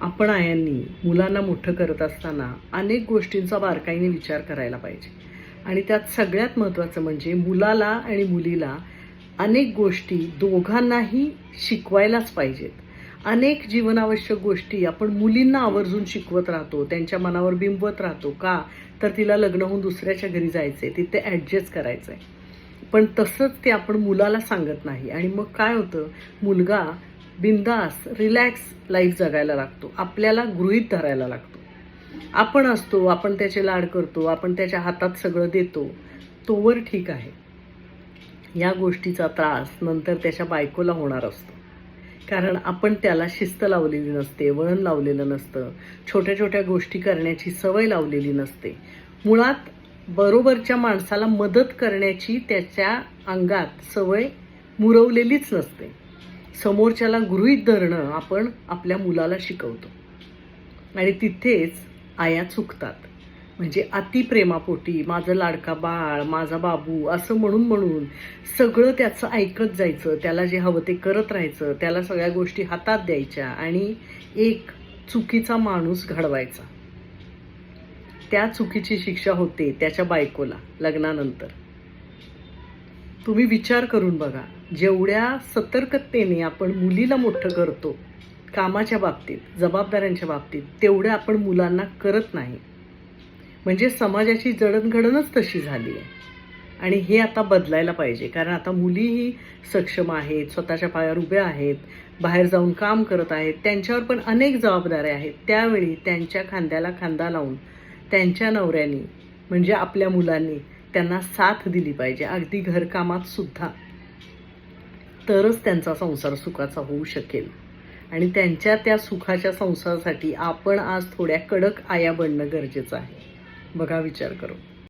आपण आयांनी मुलांना मोठं करत असताना अनेक गोष्टींचा बारकाईने विचार करायला पाहिजे. आणि त्यात सगळ्यात महत्त्वाचं म्हणजे मुलाला आणि मुलीला अनेक गोष्टी दोघांनाही शिकवायलाच पाहिजेत. अनेक जीवनावश्यक गोष्टी आपण मुलींना आवर्जून शिकवत राहतो, त्यांच्या मनावर बिंबवत राहतो. का तर तिला लग्न होऊन दुसऱ्याच्या घरी जायचं आहे, तिथे ॲडजस्ट करायचं आहे. पण तसंच ते आपण मुलाला सांगत नाही. आणि मग काय होतं, मुलगा बिंदास रिलॅक्स लाईफ जगायला लागतो, आपल्याला गृहीत धरायला लागतो. आपण असतो, आपण त्याचे लाड करतो, आपण त्याच्या हातात सगळं देतो, तोवर ठीक आहे. या गोष्टीचा त्रास नंतर त्याच्या बायकोला होणार असतो. कारण आपण त्याला शिस्त लावलेली नसते, वळण लावलेलं नसतं, छोट्या छोट्या गोष्टी करण्याची सवय लावलेली नसते. मुळात बरोबरच्या माणसाला मदत करण्याची त्याच्या अंगात सवय मुरवलेलीच नसते. समोरच्याला गृहीत धरणं आपण आपल्या मुलाला शिकवतो आणि तिथेच आया चुकतात. म्हणजे अतिप्रेमापोटी माझं लाडका बाळ, माझा बाबू असं म्हणून म्हणून सगळं त्याचं ऐकत जायचं, त्याला जे हवं ते करत राहायचं, त्याला सगळ्या गोष्टी हातात द्यायच्या आणि एक चुकीचा माणूस घडवायचा. त्या चुकीची शिक्षा होते त्याच्या बायकोला लग्नानंतर. तुम्ही विचार करून बघा, जेवढ्या सतर्कतेने आपण मुलीला मोठं करतो कामाच्या बाबतीत, जबाबदाऱ्यांच्या बाबतीत, तेवढं आपण मुलांना करत नाही. म्हणजे समाजाची जडणघडणच तशी झाली आहे. आणि हे आता बदलायला पाहिजे. कारण आता मुलीही सक्षम आहेत, स्वतःच्या पायावर उभ्या आहेत, बाहेर जाऊन काम करत आहेत, त्यांच्यावर पण अनेक जबाबदाऱ्या आहेत. त्यावेळी त्यांच्या खांद्याला खांदा लावून त्यांच्या नवऱ्यांनी म्हणजे आपल्या मुलांनी त्यांना साथ दिली पाहिजे, अगदी घरकामात सुद्धा. तरच त्यांचा संसार सुखाचा होऊ शकेल. आणि त्यांच्या त्या सुखाच्या संसारासाठी आपण आज थोड्या कडक आया बनणं गरजेचं आहे. बघा, विचार करू.